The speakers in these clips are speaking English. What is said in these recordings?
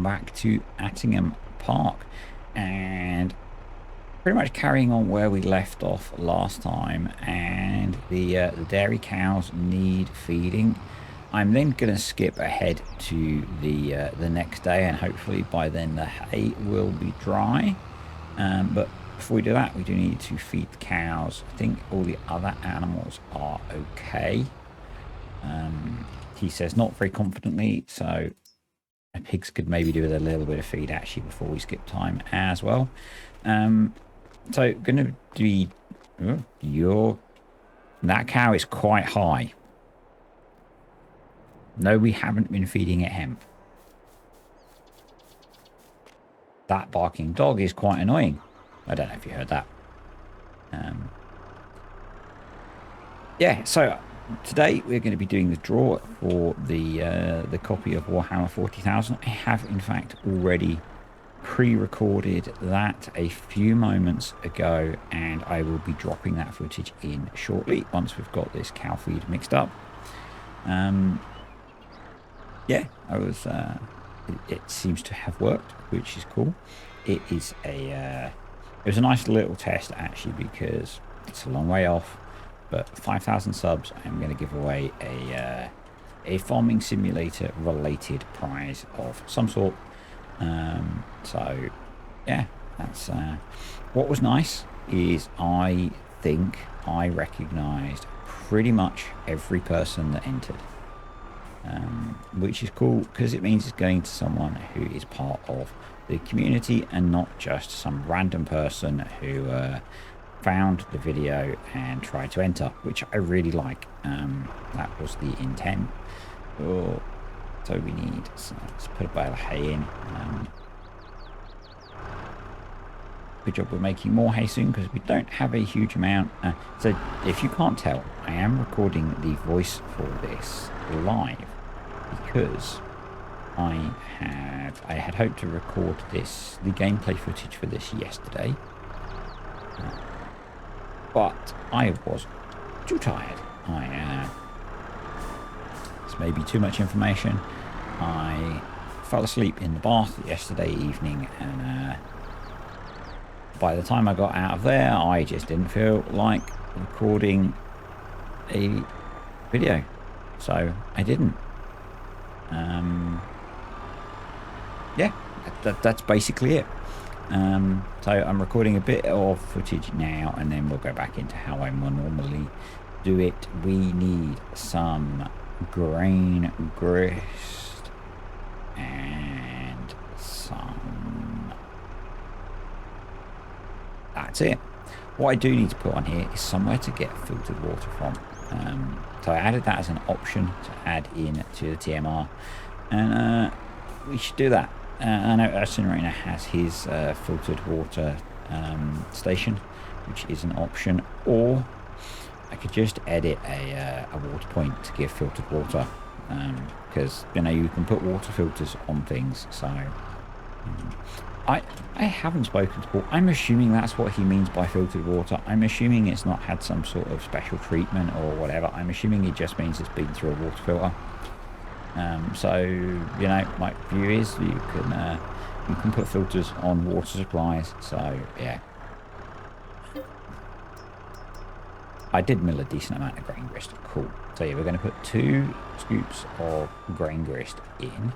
back to Attingham Park, and pretty much carrying on where we left off last time. And the dairy cows need feeding. I'm then going to skip ahead to the next day, and hopefully by then the hay will be dry. But before we do that, we do need to feed the cows. I think all the other animals are okay. He says not very confidently, so pigs could maybe do with a little bit of feed actually before we skip time as well. So going to be that cow is quite high. No, we haven't been feeding it hemp. That barking dog is quite annoying. I don't know if you heard that. Yeah, so today we're going to be doing the draw for the copy of Warhammer 40,000. I have in fact already pre-recorded that a few moments ago, and I will be dropping that footage in shortly once we've got this cow feed mixed up. Yeah, it seems to have worked, which is cool. It was a nice little test actually, because it's a long way off, but 5,000 subs, I'm going to give away a farming simulator related prize of some sort. So yeah, that's what was nice is I think I recognized pretty much every person that entered, which is cool because it means it's going to someone who is part of the community and not just some random person who found the video and tried to enter, which I really like. That was the intent. So we need, so let's put a bale of hay in. Good job we're making more hay soon because we don't have a huge amount. So if you can't tell, I am recording the voice for this live because I had hoped to record the gameplay footage for this yesterday, but I was too tired. It's maybe too much information. I fell asleep in the bath yesterday evening, and by the time I got out of there, I just didn't feel like recording a video, so I didn't. Yeah, that's basically it. So I'm recording a bit of footage now, and then we'll go back into how I more normally do it. We need some grain grist and some. That's it. What I do need to put on here is somewhere to get filtered water from. So I added that as an option to add in to the TMR, and we should do that. I know Ursinarena has his filtered water station, which is an option, or I could just edit a water point to give filtered water, because you can put water filters on things. So I haven't spoken to Paul. I'm assuming that's what he means by filtered water. I'm assuming it's not had some sort of special treatment or whatever. I'm assuming it just means it's been through a water filter. So my view is you can put filters on water supplies. So yeah, I did mill a decent amount of grain grist. Cool. So yeah, we're going to put 2 scoops of grain grist in,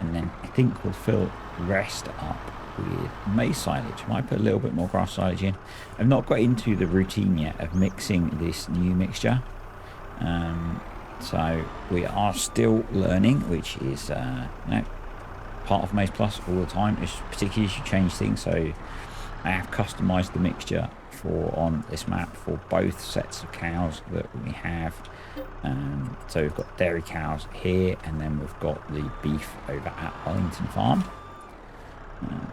and then I think we'll fill the rest up with maize silage. Might put a little bit more grass silage in. I've not got into the routine yet of mixing this new mixture. So we are still learning, which is part of maizePlus all the time. It's particularly as you change things. So I have customized the mixture on this map for both sets of cows that we have. So we've got dairy cows here, and then we've got the beef over at Wellington Farm.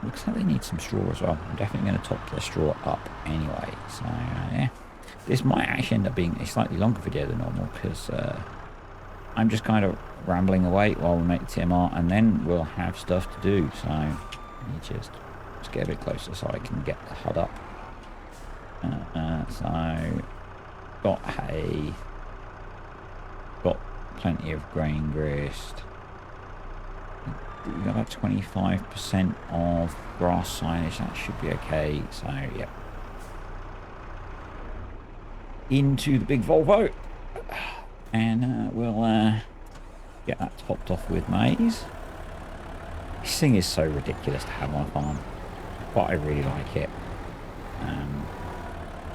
Looks like they need some straw as well. I'm definitely going to top the straw up anyway. So yeah, this might actually end up being a slightly longer video than normal, because I'm just kind of rambling away while we make the TMR, and then we'll have stuff to do. So let me just get a bit closer so I can get the HUD up. So got hay, got plenty of grain grist. We've got about 25% of grass silage. That should be okay. So, yep. Into the big Volvo. And we'll get that topped off with maize. This thing is so ridiculous to have on a farm. But I really like it.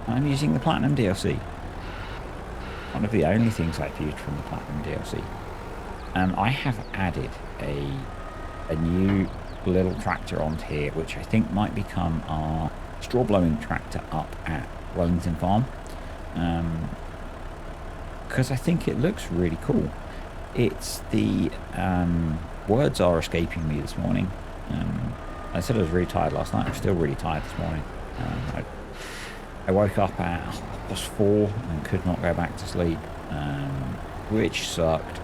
I'm using the Platinum DLC. One of the only things I've used from the Platinum DLC. I have added a new little tractor onto here, which I think might become our straw blowing tractor up at Wellington Farm. Because I think it looks really cool. It's the words are escaping me this morning. I said I was really tired last night. I'm still really tired this morning. I woke up at 4:30 and could not go back to sleep, which sucked.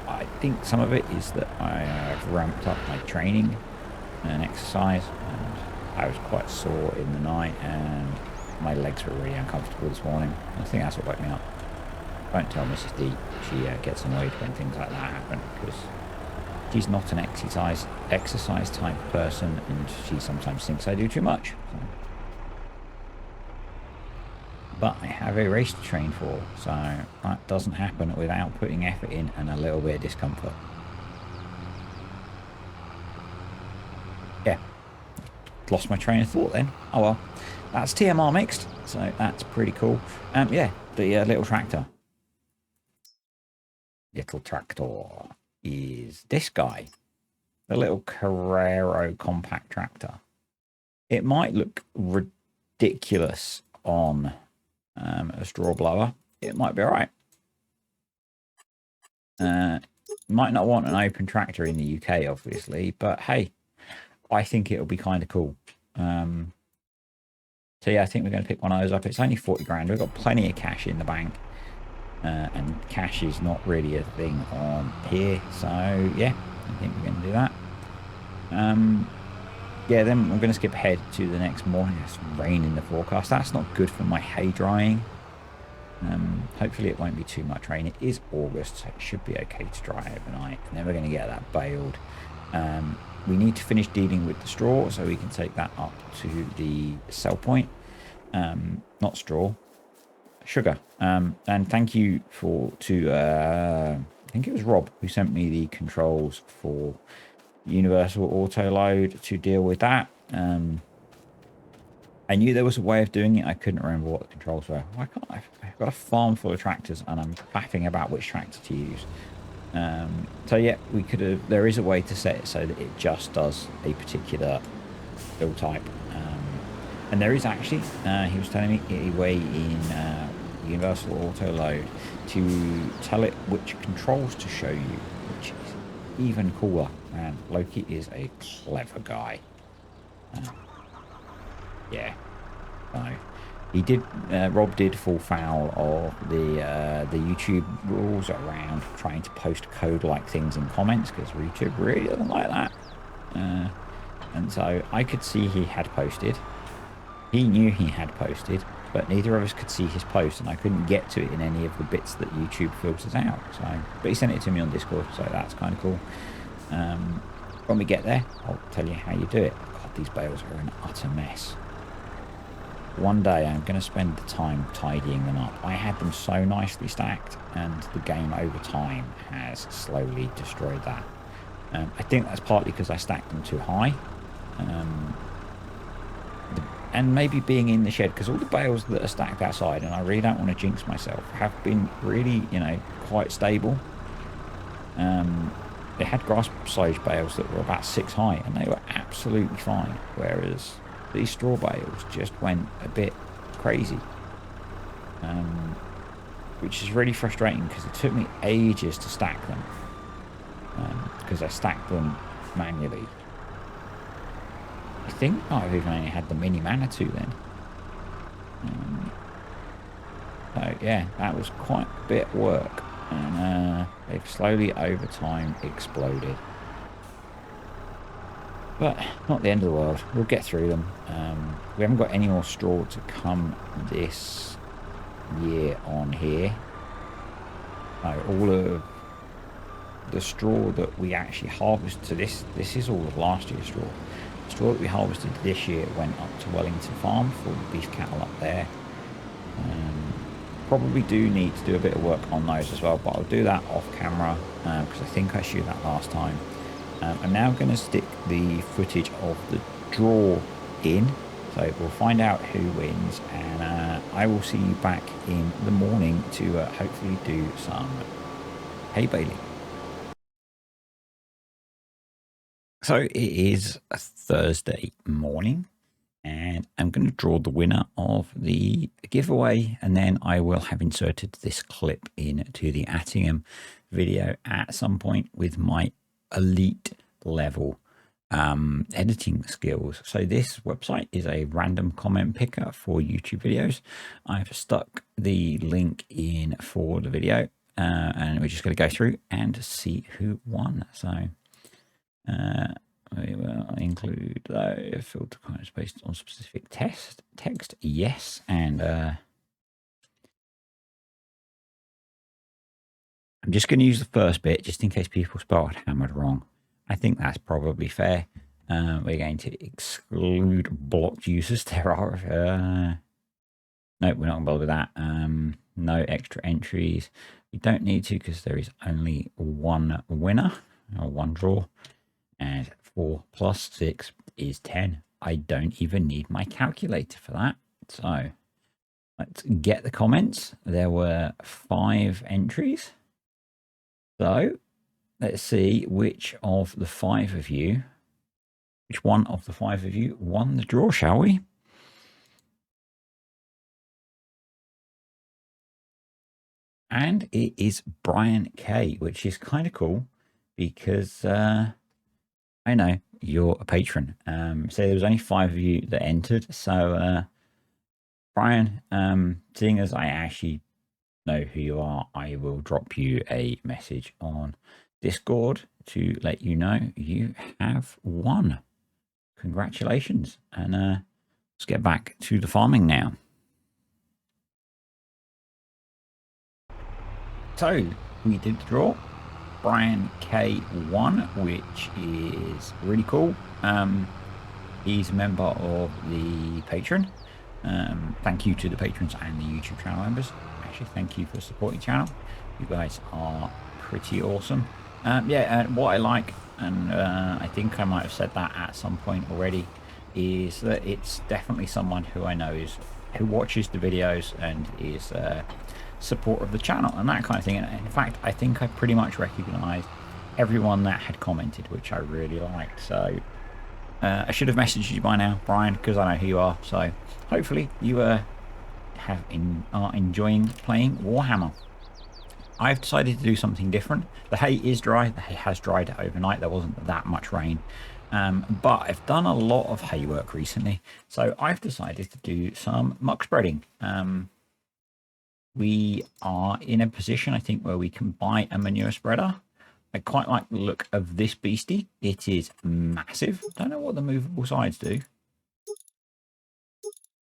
I think some of it is that I have ramped up my training and exercise, and I was quite sore in the night, and my legs were really uncomfortable this morning. I think that's what woke me up. Don't tell Mrs. D. She gets annoyed when things like that happen, because she's not an exercise type person, and she sometimes thinks I do too much. So. But I have a race to train for, so that doesn't happen without putting effort in and a little bit of discomfort. Yeah, lost my train of thought then. Oh well, that's TMR mixed, so that's pretty cool. Yeah, the little tractor. Little tractor is this guy, the little Carrero compact tractor. It might look ridiculous on a straw blower. It might be all right. Might not want an open tractor in the UK, obviously, but hey, I think it'll be kind of cool. So yeah, I think we're going to pick one of those up. It's only 40 grand. We've got plenty of cash in the bank. And cash is not really a thing on here, so yeah, I think we're going to do that. Yeah, then I'm going to skip ahead to the next morning. It's rain in the forecast. That's not good for my hay drying. Hopefully it won't be too much rain. It is August, so it should be okay to dry overnight, and then we're going to get that baled. We need to finish dealing with the straw so we can take that up to the sell point. Not straw, sugar. And thank you I think it was Rob who sent me the controls for universal auto load to deal with that. I knew there was a way of doing it. I couldn't remember what the controls were. Why can't I've got a farm full of tractors and I'm faffing about which tractor to use. So yeah, there is a way to set it so that it just does a particular build type. And there is actually, he was telling me, a way in universal auto load to tell it which controls to show you, which is even cooler. Man, Loki is a clever guy. Yeah. So he did. Rob did fall foul of the YouTube rules around trying to post code-like things in comments, because YouTube really doesn't like that. And so I could see he had posted. He knew he had posted, but neither of us could see his post, and I couldn't get to it in any of the bits that YouTube filters out. So, but he sent it to me on Discord, so that's kind of cool. When we get there, I'll tell you how you do it. God, these bales are an utter mess. One day I'm going to spend the time tidying them up. I had them so nicely stacked, and the game over time has slowly destroyed that. I think that's partly because I stacked them too high. And maybe being in the shed, because all the bales that are stacked outside, and I really don't want to jinx myself, have been really, quite stable. They had grass silage bales that were about 6 high, and they were absolutely fine, whereas these straw bales just went a bit crazy. Which is really frustrating, because it took me ages to stack them, because I stacked them manually. I think I've even only had the mini Manitou then. So yeah, that was quite a bit of work, and they've slowly over time exploded. But not the end of the world. We'll get through them. We haven't got any more straw to come this year on here. No, all of the straw that we actually harvested. So this is all of last year's straw. The straw that we harvested this year went up to Wellington Farm for the beef cattle up there. Probably do need to do a bit of work on those as well, but I'll do that off camera because I think I showed that last time. I'm now going to stick the footage of the draw in, so we'll find out who wins, and I will see you back in the morning to hopefully do some hay baling. So it is a Thursday morning, and I'm going to draw the winner of the giveaway, and then I will have inserted this clip into the Attingham video at some point with my elite level editing skills. So this website is a random comment picker for YouTube videos. I've stuck the link in for the video, and we're just going to go through and see who won. So we will include the filter comments based on specific text, yes, and I'm just going to use the first bit just in case people spelled hammered wrong. I think that's probably fair. We're going to exclude blocked users. There are no, we're not going to bother with that. No extra entries. We don't need to because there is only one winner or one draw, and 4 plus 6 is 10. I don't even need my calculator for that. So let's get the comments. There were 5 entries. So let's see which one of the 5 of you won the draw, shall we? And it is Brian K, which is kind of cool because I know you're a patron. So there was only 5 of you that entered. So Brian, seeing as I actually know who you are, I will drop you a message on Discord to let you know you have won. Congratulations. And let's get back to the farming now. So we did the draw. Brian K won, which is really cool. He's a member of the Patreon. Thank you to the patrons and the YouTube channel members. Actually, thank you for supporting the channel. You guys are pretty awesome. Yeah, and what I like, and I think I might have said that at some point already, is that it's definitely someone who I know who watches the videos and is support of the channel and that kind of thing. And in fact, I think I pretty much recognized everyone that had commented, which I really liked. So I should have messaged you by now, Brian, because I know who you are. So hopefully you are enjoying playing Warhammer. I've decided to do something different. The hay is dry. The hay has dried overnight. There wasn't that much rain. But I've done a lot of hay work recently. So I've decided to do some muck spreading. We are in a position, I think, where we can buy a manure spreader. I quite like the look of this beastie. It is massive. Don't know what the movable sides do.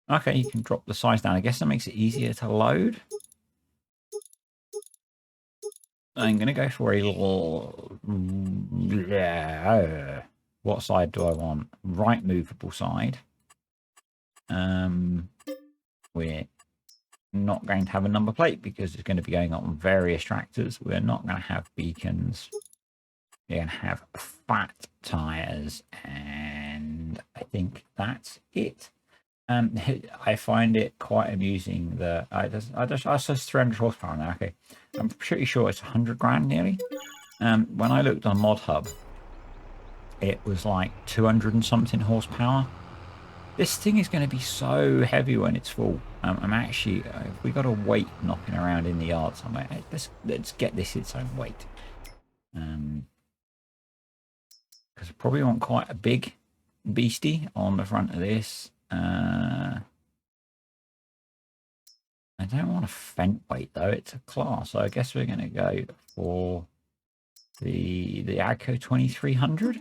Okay, you can drop the size down. I guess that makes it easier to load. I'm going to go for a little... what side do I want? Right movable side. We're not going to have a number plate because it's going to be going on various tractors. We're not going to have beacons. We're going to have fat tires, and I think that's it. I find it quite amusing that I said 300 horsepower now. Okay, I'm pretty sure it's 100 grand nearly. When I looked on Mod Hub, it was like 200 and something horsepower. This thing is going to be so heavy when it's full. I'm actually, we got a weight knocking around in the yard somewhere. Let's get this its own weight. Because I probably want quite a big beastie on the front of this. I don't want a Fent weight though. It's a class, so I guess we're going to go for the Agco 2300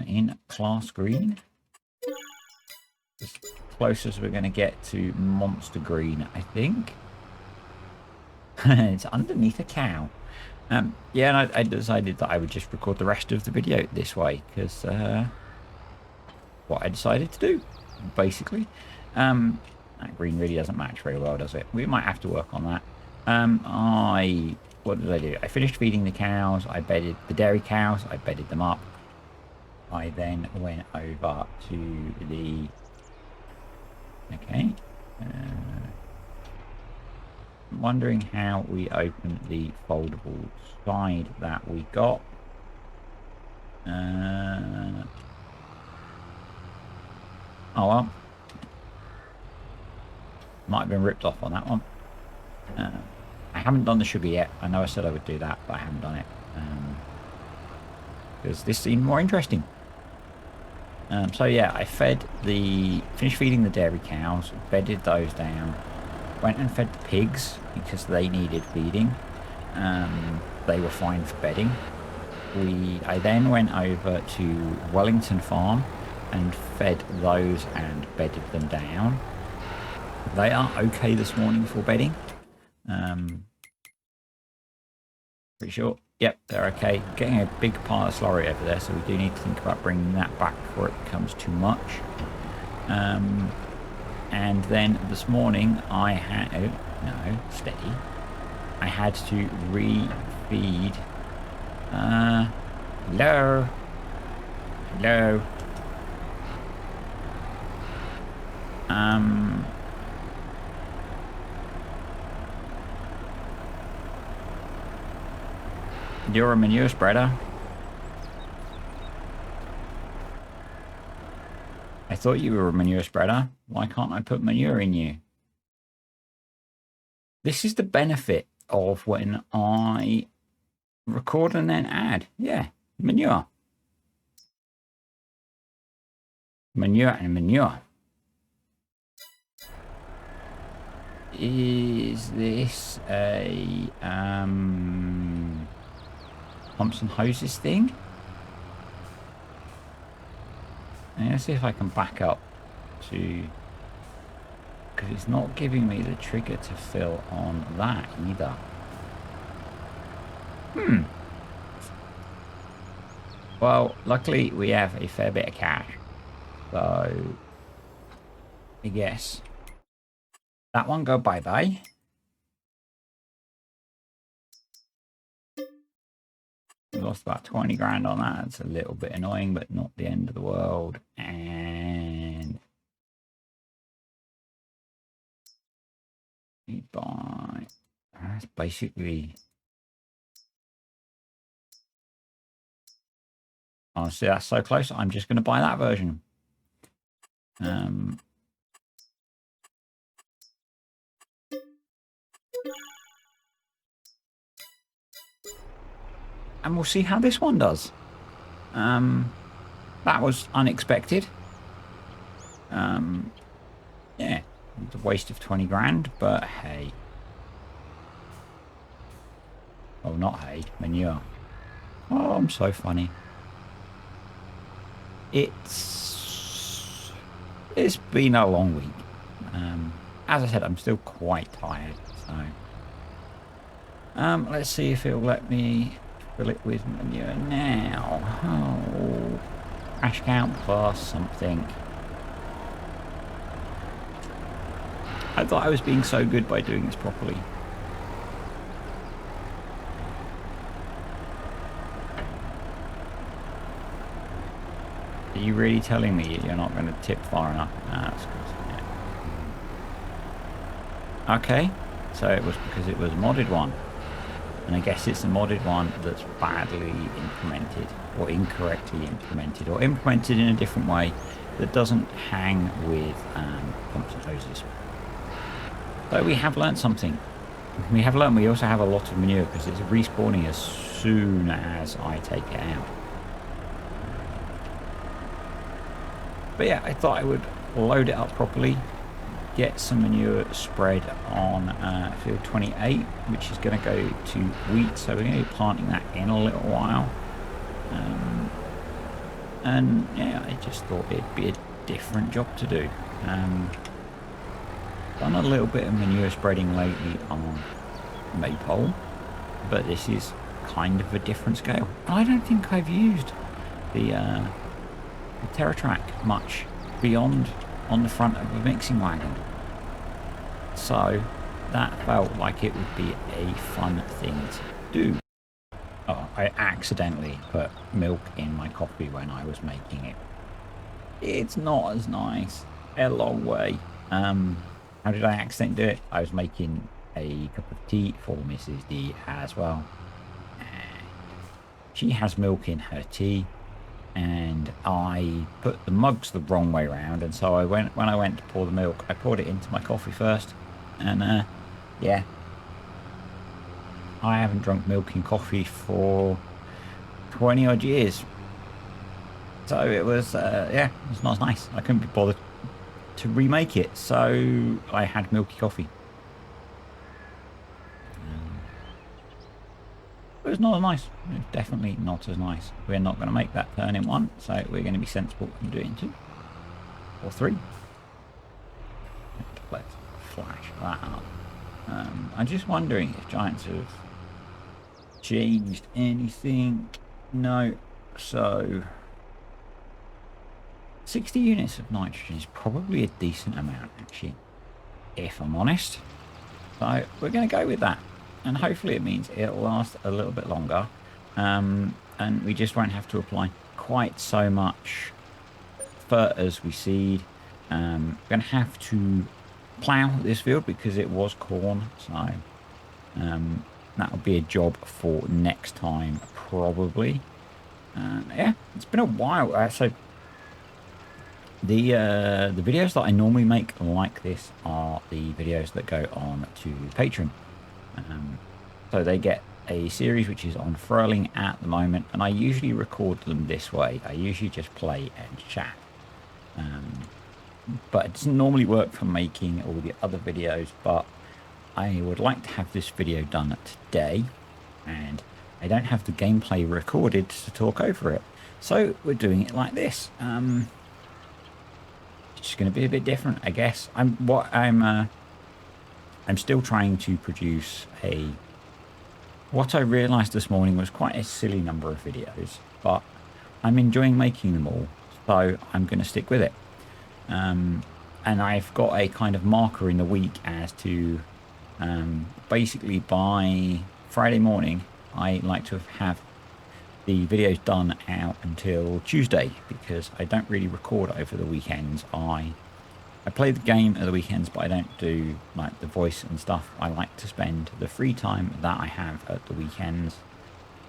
in class green. As close as we're going to get to monster green, I think. It's underneath a cow. Yeah, and I decided that I would just record the rest of the video this way, because what I decided to do, basically. That green really doesn't match very well, does it? We might have to work on that. What did I do? I finished feeding the cows. I bedded the dairy cows. I bedded them up. I then went over to the... Okay. I'm wondering how we open the foldable side that we got. Oh well. Might have been ripped off on that one. I haven't done the sugar yet. I know I said I would do that, but I haven't done it. Because this seemed more interesting. So yeah, I finished feeding the dairy cows, bedded those down, went and fed the pigs because they needed feeding. They were fine for bedding. I then went over to Wellington Farm and fed those and bedded them down. They are okay this morning for bedding. Pretty sure. Yep, they're okay. Getting a big pile of slurry over there, so we do need to think about bringing that back before it becomes too much. And then this morning I had... Oh, no, steady. I had to re-feed... Hello? Hello? You're a manure spreader. I thought you were a manure spreader. Why can't I put manure in you? This is the benefit of when I record and then add. Yeah, manure. Manure and manure. Is this a pumps and hoses thing? Let's see if I can back up to, because it's not giving me the trigger to fill on that either. Well, luckily we have a fair bit of cash, so I guess that one go bye-bye. Lost about 20 grand on that. It's a little bit annoying, but not the end of the world. And we buy. That's basically. Honestly, that's so close. I'm just going to buy that version. And we'll see how this one does. That was unexpected. Yeah, it's a waste of 20 grand, but hey. Oh, not hay, manure. Oh, I'm so funny. It's been a long week. As I said, I'm still quite tired, so let's see if it'll let me fill it with manure now. Oh, cash count plus something. I thought I was being so good by doing this properly. Are you really telling me you're not going to tip far enough? Ah, that's good. Yeah. Okay, so it was because it was a modded one. And I guess it's a modded one that's badly implemented, or incorrectly implemented, or implemented in a different way that doesn't hang with pumps and hoses. But we have learned something. We have learned we also have a lot of manure because it's respawning as soon as I take it out. But yeah, I thought I would load it up properly, get some manure spread on field 28, which is going to go to wheat, so we're going to be planting that in a little while. And yeah, I just thought it'd be a different job to do. Done a little bit of manure spreading lately on maypole, but this is kind of a different scale. I don't think I've used the TerraTrack much beyond on the front of a mixing wagon. So that felt like it would be a fun thing to do. Oh, I accidentally put milk in my coffee when I was making it. It's not as nice. A long way. How did I accidentally do it? I was making a cup of tea for Mrs. D as well. She has milk in her tea, and I put the mugs the wrong way around, and so when I went to pour the milk, I poured it into my coffee first, and yeah, I haven't drunk milk in coffee for 20 odd years, so it was yeah, it's not as nice. I couldn't be bothered to remake it, so I had milky coffee. It was not as nice. It's definitely not as nice. We're not going to make that turn in one, so we're going to be sensible and do it in 2 or 3. Let's flash that up. I'm just wondering if Giants have changed anything. No. So 60 units of nitrogen is probably a decent amount, actually, if I'm honest. So we're going to go with that. And hopefully it means it'll last a little bit longer, and we just won't have to apply quite so much fert as we seed. We're going to have to plough this field because it was corn, so that'll be a job for next time probably. Yeah, it's been a while. So the videos that I normally make like this are the videos that go on to Patreon. So they get a series which is on furling at the moment, and I usually record them this way. I usually just play and chat, but it doesn't normally work for making all the other videos. But I would like to have this video done today, and I don't have the gameplay recorded to talk over it, so we're doing it like this. It's just going to be a bit different, I guess. I'm still trying to produce what I realized this morning was quite a silly number of videos, but I'm enjoying making them all, so I'm going to stick with it. And I've got a kind of marker in the week as to basically by Friday morning, I like to have the videos done out until Tuesday, because I don't really record over the weekends. I play the game at the weekends, but I don't do like the voice and stuff. I like to spend the free time that I have at the weekends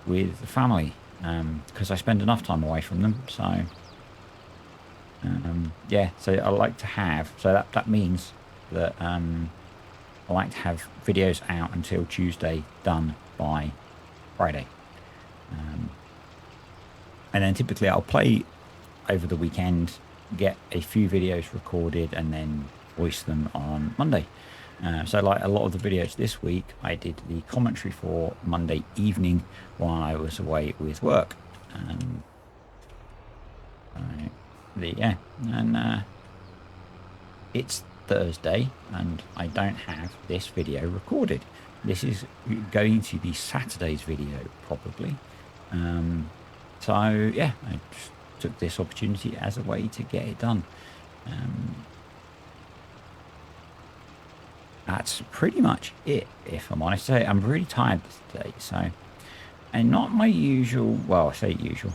with the family, because I spend enough time away from them. So yeah, so I like to have, so that means that I like to have videos out until Tuesday, done by Friday, and then typically I'll play over the weekend, get a few videos recorded, and then voice them on Monday. So like a lot of the videos this week, I did the commentary for Monday evening while I was away with work. Yeah, and it's Thursday and I don't have this video recorded. This is going to be Saturday's video probably. So yeah, I just took this opportunity as a way to get it done. That's pretty much it, if I'm honest. I'm really tired today, so, and not my usual, well, I say usual,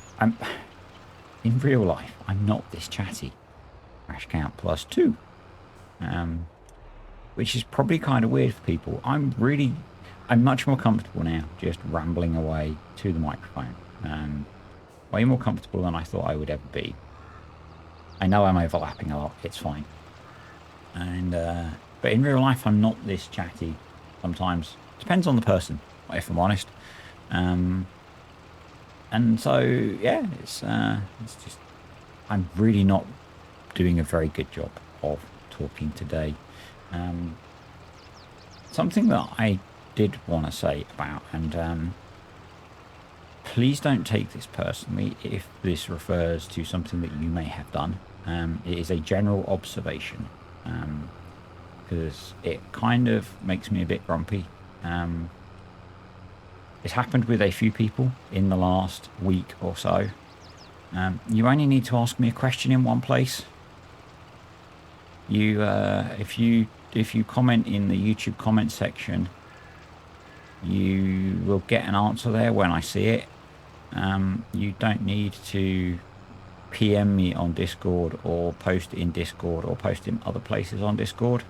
in real life I'm not this chatty. Crash count +2, which is probably kind of weird for people. I'm much more comfortable now just rambling away to the microphone. Way more comfortable than I thought I would ever be. I know I'm overlapping a lot, it's fine. And but in real life I'm not this chatty sometimes. Depends on the person, if I'm honest. And so yeah, it's just, I'm really not doing a very good job of talking today. Something that I did want to say about, and please don't take this personally if this refers to something that you may have done. It is a general observation, because it kind of makes me a bit grumpy. it's happened with a few people in the last week or so. You only need to ask me a question in one place. If you comment in the YouTube comment section, you will get an answer there when I see it. You don't need to PM me on Discord or post it in Discord or post in other places on Discord.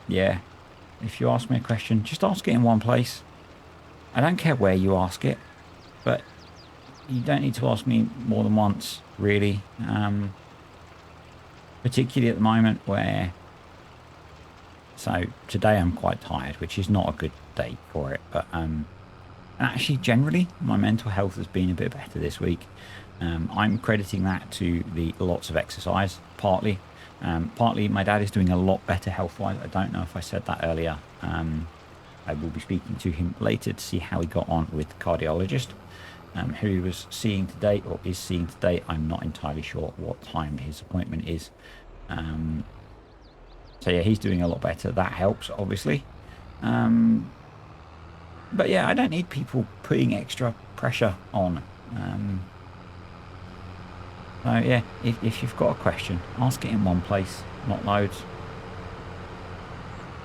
Yeah, if you ask me a question, just ask it in one place. I don't care where you ask it, but you don't need to ask me more than once, really. Particularly at the moment where... So today I'm quite tired, which is not a good day for it, but and actually generally my mental health has been a bit better this week. I'm crediting that to the lots of exercise, partly. Partly my dad is doing a lot better health-wise. I don't know if I said that earlier. I will be speaking to him later to see how he got on with the cardiologist, who he was seeing today, or is seeing today. I'm not entirely sure what time his appointment is. So yeah, he's doing a lot better. That helps, obviously. But yeah, I don't need people putting extra pressure on. So yeah, if you've got a question, ask it in one place, not loads.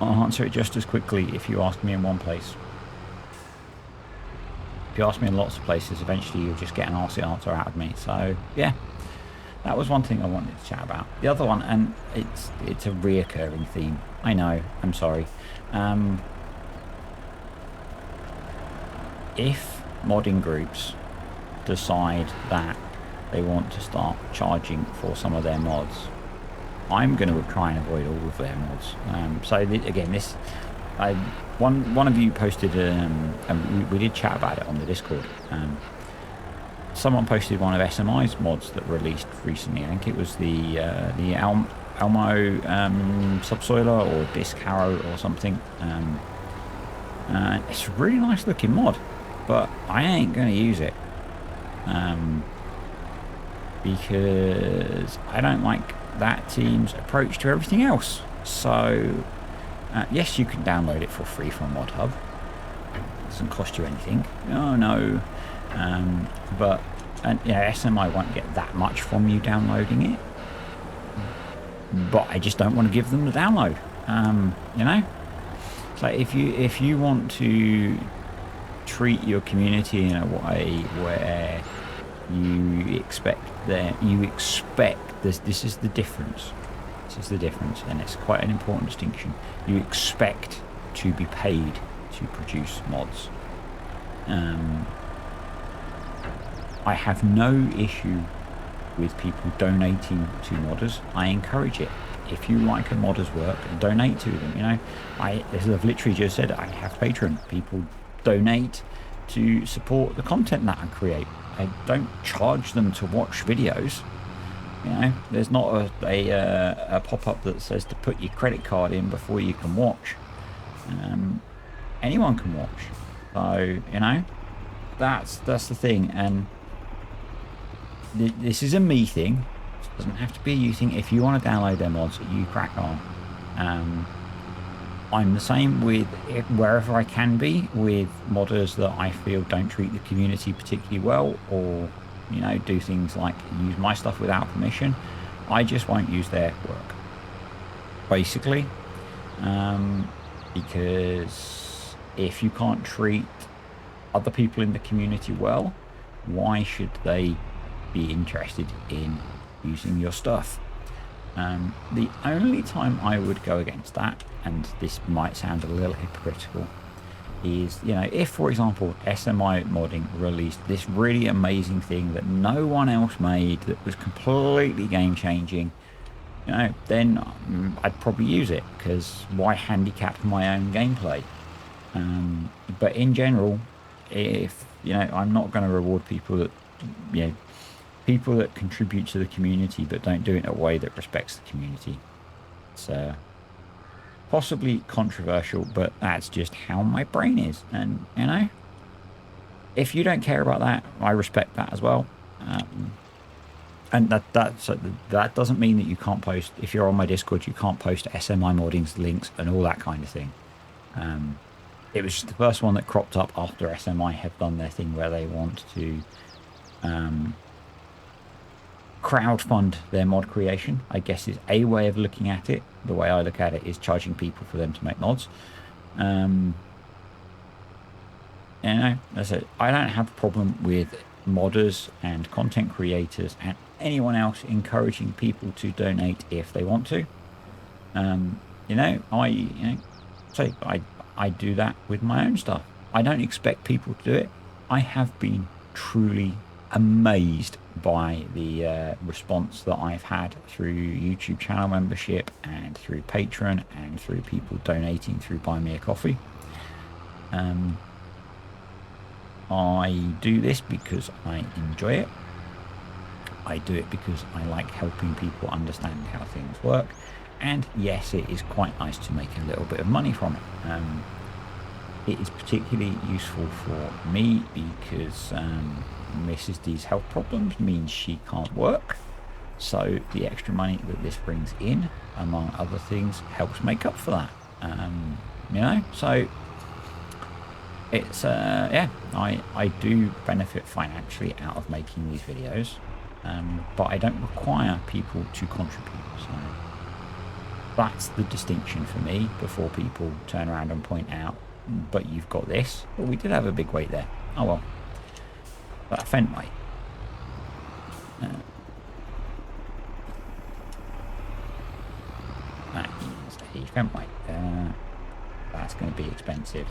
I'll answer it just as quickly if you ask me in one place. If you ask me in lots of places, eventually you'll just get an answer out of me. So yeah, that was one thing I wanted to chat about. The other one, and it's a reoccurring theme. I know, I'm sorry. If modding groups decide that they want to start charging for some of their mods, I'm going to try and avoid all of their mods. So again, this one of you posted, and we did chat about it on the Discord. Someone posted one of SMI's mods that released recently. I think it was the Elmo Subsoiler or Disc Harrow or something. It's a really nice looking mod, but I ain't going to use it. Because I don't like that team's approach to everything else. So yes, you can download it for free from Mod Hub. It doesn't cost you anything. Oh no. But yeah, SMI won't get that much from you downloading it. But I just don't want to give them the download. You know. So if you want to treat your community in a way where you expect this is the difference. This is the difference, and it's quite an important distinction. You expect to be paid to produce mods. I have no issue with people donating to modders. I encourage it. If you like a modder's work, donate to them. You know, as I've literally just said, I have Patreon. People donate to support the content that I create. I don't charge them to watch videos. You know, there's not a pop-up that says to put your credit card in before you can watch. Anyone can watch. So, you know, that's the thing. And this is a me thing. It doesn't have to be a you thing. If you want to download their mods, you crack on. I'm the same with wherever I can be with modders that I feel don't treat the community particularly well, or, you know, do things like use my stuff without permission. I just won't use their work, basically, because if you can't treat other people in the community well, why should they be interested in using your stuff? The only time I would go against that, and this might sound a little hypocritical, is, you know, if, for example, SMI modding released this really amazing thing that no one else made that was completely game-changing, you know, then I'd probably use it, because why handicap my own gameplay? But in general, if, you know, I'm not going to reward people that, you know, people that contribute to the community but don't do it in a way that respects the community. It's possibly controversial, but that's just how my brain is. And, you know, if you don't care about that, I respect that as well. And that doesn't mean that you can't post, if you're on my Discord, you can't post SMI moddings links and all that kind of thing. it was just the first one that cropped up after SMI have done their thing where they want to crowdfund their mod creation, I guess, is a way of looking at it. The way I look at it is charging people for them to make mods. You know, as I said, I don't have a problem with modders and content creators and anyone else encouraging people to donate if they want to. You know, I do that with my own stuff. I don't expect people to do it. I have been truly amazed by the response that I've had through YouTube channel membership and through Patreon and through people donating through Buy Me a Coffee. I do this because I enjoy it. I do it because I like helping people understand how things work. And yes, it is quite nice to make a little bit of money from it. It is particularly useful for me because Mrs. D's health problems means she can't work. So the extra money that this brings in, among other things, helps make up for that. You know, so it's yeah, I do benefit financially out of making these videos, but I don't require people to contribute. So that's the distinction for me before people turn around and point out, but you've got this. Well, we did have a big weight there. Oh well, but a fent weight. That is a fent weight. That's going to be expensive.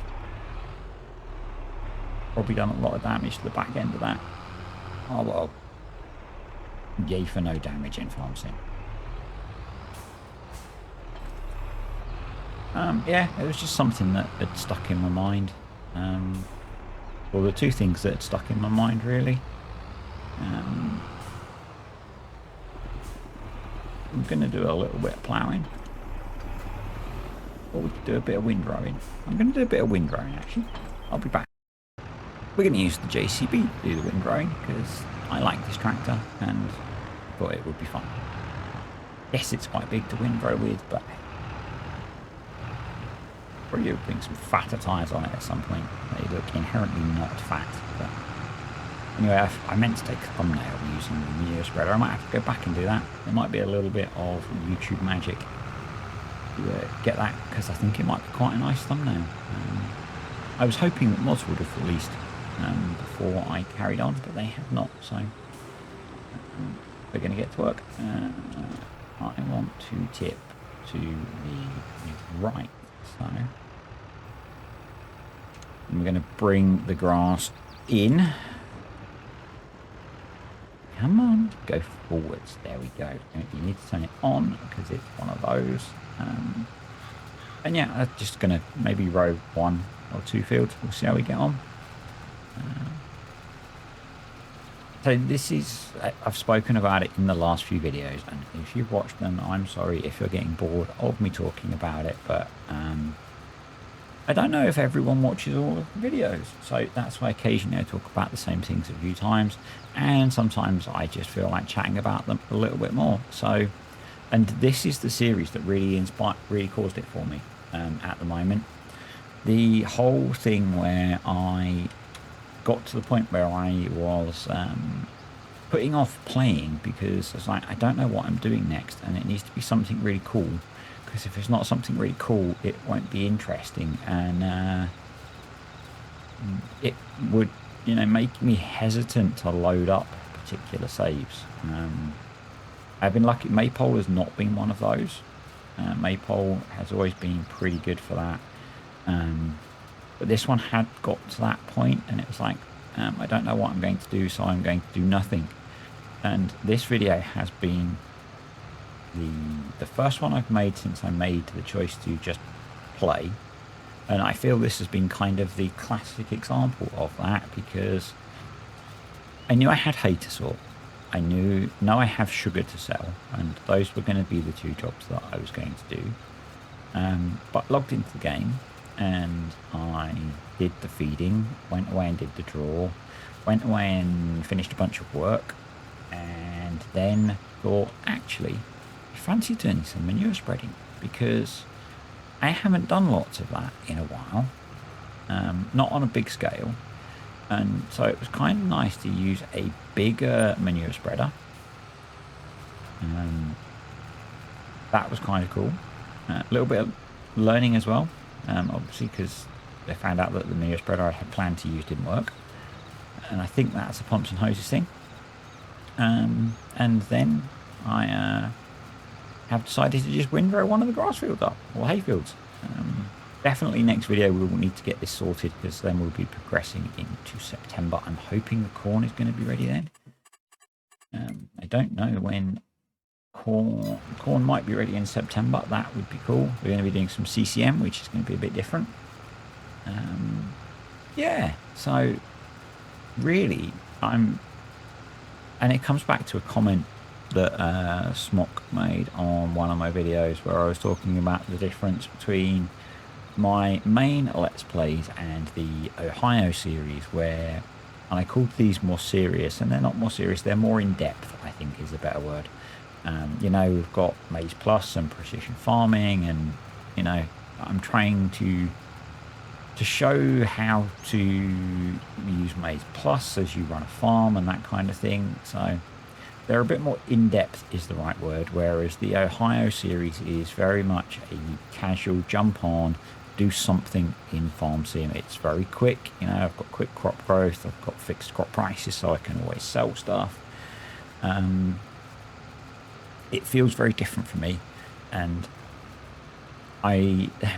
Probably done a lot of damage to the back end of that. Oh well. Yay for no damage in farm sim. Yeah, it was just something that had stuck in my mind. Well, the two things that had stuck in my mind really. I'm going to do a little bit of ploughing. Or we could do a bit of windrowing. I'm going to do a bit of windrowing actually. I'll be back. We're going to use the JCB to do the windrowing because I like this tractor and thought it would be fun. Yes, it's quite big to windrow with, but probably putting some fatter tyres on it at some point. They look inherently not fat. But anyway, I meant to take a thumbnail using the manure spreader. I might have to go back and do that. There might be a little bit of YouTube magic to get that because I think it might be quite a nice thumbnail. I was hoping that mods would have released before I carried on, but they have not, so we're going to get to work. I want to tip to the right, so we're going to bring the grass in. Come on, go forwards. There we go. You need to turn it on because it's one of those. And yeah, I'm just going to maybe row 1 or 2 fields. We'll see how we get on. So this is, I've spoken about it in the last few videos, and if you've watched them, I'm sorry if you're getting bored of me talking about it, but I don't know if everyone watches all of the videos, so that's why occasionally I talk about the same things a few times, and sometimes I just feel like chatting about them a little bit more. So, and this is the series that really caused it for me at the moment. The whole thing where I got to the point where I was putting off playing because I was like, I don't know what I'm doing next, and it needs to be something really cool, because if it's not something really cool, it won't be interesting, and it would, you know, make me hesitant to load up particular saves. I've been lucky. Maypole has not been one of those. Maypole has always been pretty good for that. But this one had got to that point, and it was like, I don't know what I'm going to do, so I'm going to do nothing. And this video has been the first one I've made since I made the choice to just play. And I feel this has been kind of the classic example of that, because I knew I had hay to sort. I know I have sugar to sell, and those were going to be the two jobs that I was going to do. But logged into the game, and I did the feeding, went away and did the draw, went away and finished a bunch of work, and then thought, actually, I fancy doing some manure spreading, because I haven't done lots of that in a while. not on a big scale. And so it was kind of nice to use a bigger manure spreader. That was kind of cool. A little bit of learning as well, obviously, because they found out that the manure spreader I had planned to use didn't work. And I think that's a pumps and hoses thing. And then I have decided to just windrow one of the grass fields up, or hay fields. Definitely next video we will need to get this sorted, because then we'll be progressing into September. I'm hoping the corn is going to be ready then. I don't know when corn might be ready in September. That would be cool. We're going to be doing some CCM, which is going to be a bit different. Yeah, so really and it comes back to a comment that Smock made on one of my videos, where I was talking about the difference between my main Let's Plays and the Ohio series, and I called these more serious, and they're not more serious, they're more in depth, I think is a better word. You know, we've got maizePlus and precision farming, and you know, I'm trying to show how to use maizePlus as you run a farm and that kind of thing. So they're a bit more in-depth is the right word, whereas the Ohio series is very much a casual jump on, do something in farm sim. It's very quick, you know, I've got quick crop growth, I've got fixed crop prices, so I can always sell stuff. It feels very different for me, and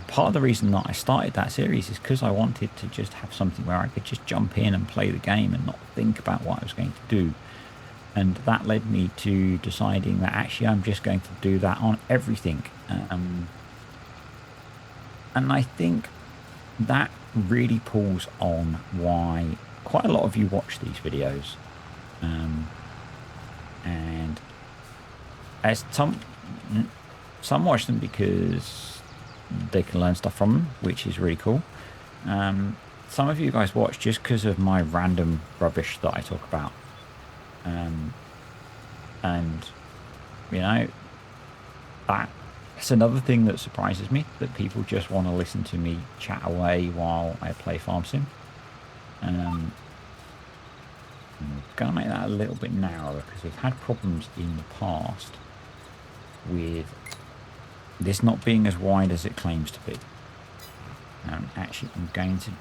part of the reason that I started that series is because I wanted to just have something where I could just jump in and play the game and not think about what I was going to do. And that led me to deciding that actually I'm just going to do that on everything. And I think that really pulls on why quite a lot of you watch these videos. And as some watch them because they can learn stuff from them, which is really cool. Some of you guys watch just because of my random rubbish that I talk about. And you know, that's another thing that surprises me, that people just want to listen to me chat away while I play farm sim. I'm gonna make that a little bit narrower, because we've had problems in the past with this not being as wide as it claims to be. Actually, I'm going to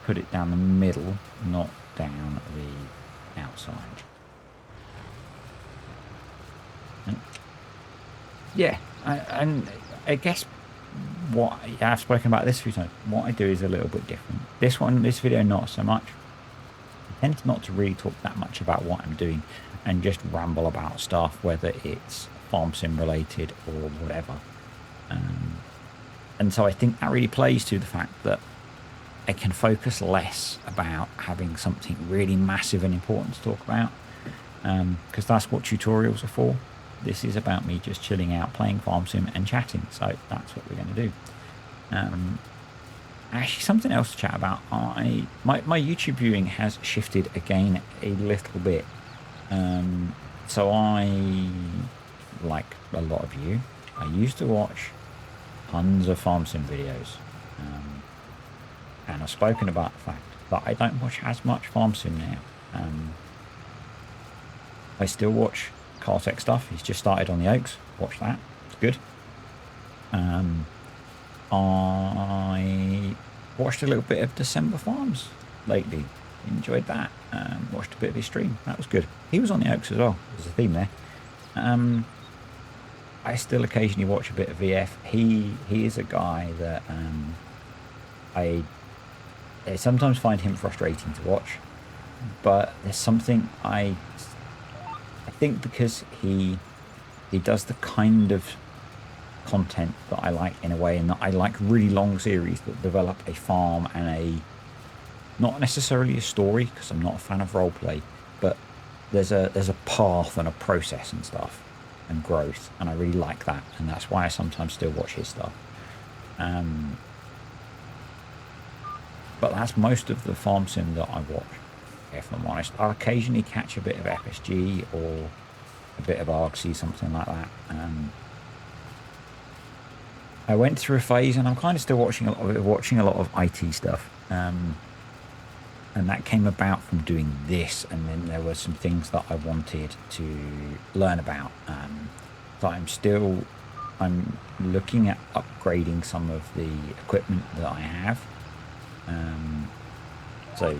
put it down the middle, not down the outside. Yeah, and I guess I've spoken about this a few times. What I do is a little bit different. This video, not so much. I tend not to really talk that much about what I'm doing, and just ramble about stuff, whether it's farm sim related or whatever. And so I think that really plays to the fact that I can focus less about having something really massive and important to talk about, because that's what tutorials are for. This is about me just chilling out, playing farm sim and chatting, so that's what we're going to do. Actually, something else to chat about. My YouTube viewing has shifted again a little bit. So I, like a lot of you, I used to watch tons of farm sim videos, and I've spoken about the fact that I don't watch as much farm sim now. I still watch Cartech stuff. He's just started on the Oaks. Watch that. It's good. I watched a little bit of December Farms lately. Enjoyed that. Watched a bit of his stream. That was good. He was on the Oaks as well. There's a theme there. I still occasionally watch a bit of VF. He is a guy that I sometimes find him frustrating to watch, but there's something I think, because he does the kind of content that I like in a way, and that I like really long series that develop a farm and not necessarily a story, because I'm not a fan of roleplay, but there's a path and a process and stuff and growth, and I really like that, and that's why I sometimes still watch his stuff. But that's most of the farm sim that I watch, if I'm honest. I'll occasionally catch a bit of FSG or a bit of ArgC, something like that. I went through a phase, and I'm kind of still watching a lot of IT stuff. And that came about from doing this, and then there were some things that I wanted to learn about. So I'm looking at upgrading some of the equipment that I have. So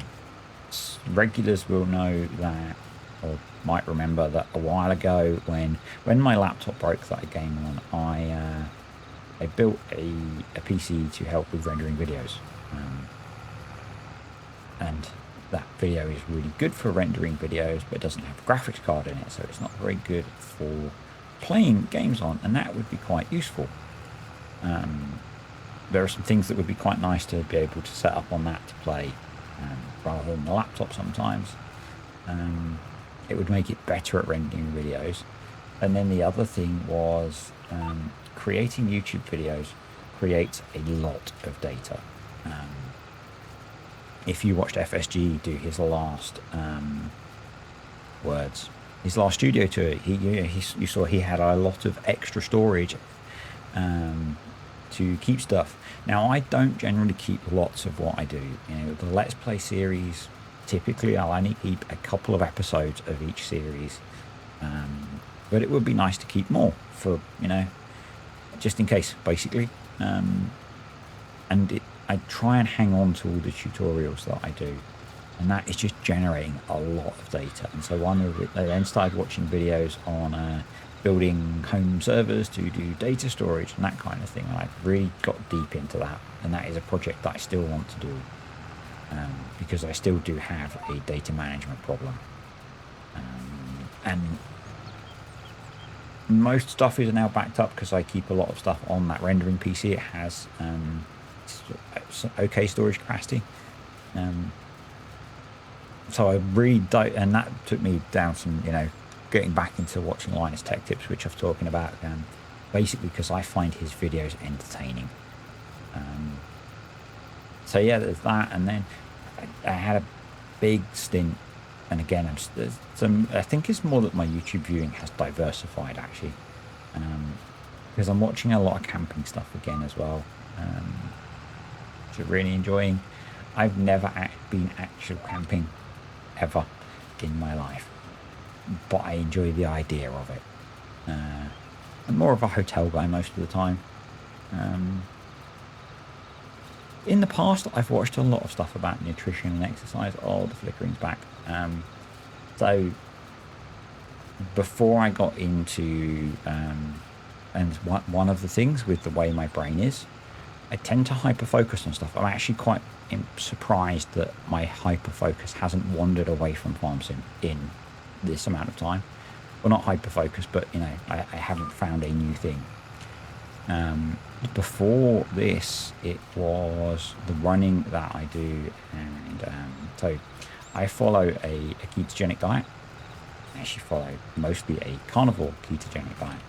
regulars will know that, or might remember that a while ago when my laptop broke that I game on, I built a PC to help with rendering videos. And that video is really good for rendering videos, but it doesn't have a graphics card in it, so it's not very good for playing games on, and that would be quite useful. There are some things that would be quite nice to be able to set up on that to play, rather than the laptop sometimes. It would make it better at rendering videos. And then the other thing was creating YouTube videos creates a lot of data. If you watched FSG do his last his last studio tour, you saw he had a lot of extra storage to keep stuff. Now, I don't generally keep lots of what I do. The Let's Play series, typically I'll only keep a couple of episodes of each series, but it would be nice to keep more for just in case, basically. I try and hang on to all the tutorials that I do, and that is just generating a lot of data. And so I then started watching videos on building home servers to do data storage and that kind of thing, and I've really got deep into that, and that is a project that I still want to do, because I still do have a data management problem, and most stuff is now backed up because I keep a lot of stuff on that rendering PC. It has okay storage capacity, so I really don't, and that took me down some getting back into watching Linus Tech Tips, which I've talking about, basically because I find his videos entertaining. So yeah, there's that, and then I had a big stint, and again I think it's more that my YouTube viewing has diversified actually, because I'm watching a lot of camping stuff again as well, which I'm really enjoying. I've never been actual camping ever in my life, but I enjoy the idea of it. I'm more of a hotel guy most of the time. In the past, I've watched a lot of stuff about nutrition and exercise. Oh, the flickering's back. So before I got into, and one of the things with the way my brain is, I tend to hyper-focus on stuff. I'm actually quite surprised that my hyper-focus hasn't wandered away from farm sim in this amount of time. Well, not hyper-focus, but I haven't found a new thing. Before this, it was the running that I do, and so I follow a ketogenic diet. I actually follow mostly a carnivore ketogenic diet.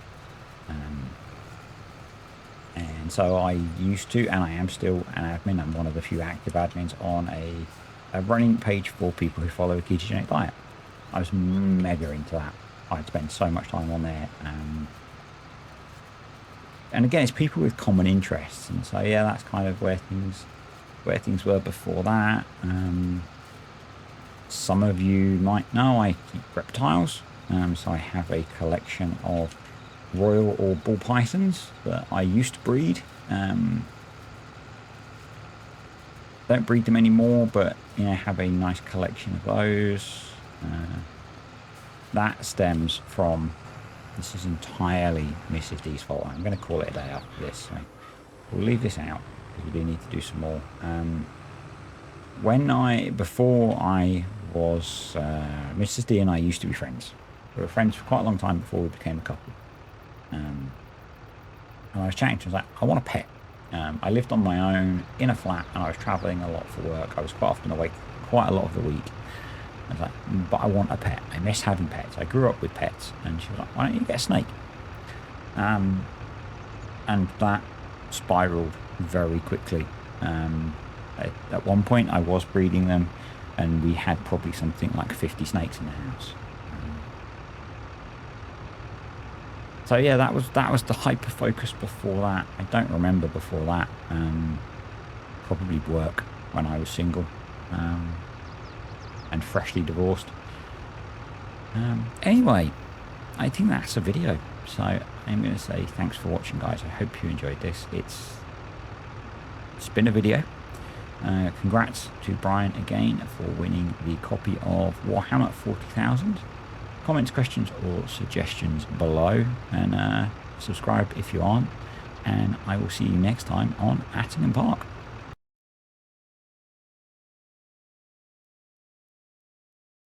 And so I used to, and I am still an admin. I'm one of the few active admins on a running page for people who follow a ketogenic diet. I was mega into that. I'd spend so much time on there. And again, it's people with common interests. And so, yeah, that's kind of where things were before that. Some of you might know I keep reptiles. So I have a collection of royal or ball pythons that I used to breed. Don't breed them anymore, but have a nice collection of those. That stems from, this is entirely Mrs. D's fault. I'm going to call it a day after this, so we'll leave this out because we do need to do some more. Before I was, Mrs. D and I used to be friends. We were friends for quite a long time before we became a couple. And I was chatting to her, I was like, I want a pet. I lived on my own in a flat, and I was travelling a lot for work. I was quite often awake quite a lot of the week. I was like, but I want a pet. I miss having pets. I grew up with pets. And she was like, why don't you get a snake? And that spiraled very quickly. At one point, I was breeding them, and we had probably something like 50 snakes in the house. So yeah, that was the hyper focus before that. I don't remember before that. Probably work when I was single and freshly divorced. Anyway, I think that's a video. So I'm going to say thanks for watching, guys. I hope you enjoyed this. It's been a video. Congrats to Brian again for winning the copy of Warhammer 40,000. Comments, questions or suggestions below, and subscribe if you aren't, and I will see you next time on Attingham Park.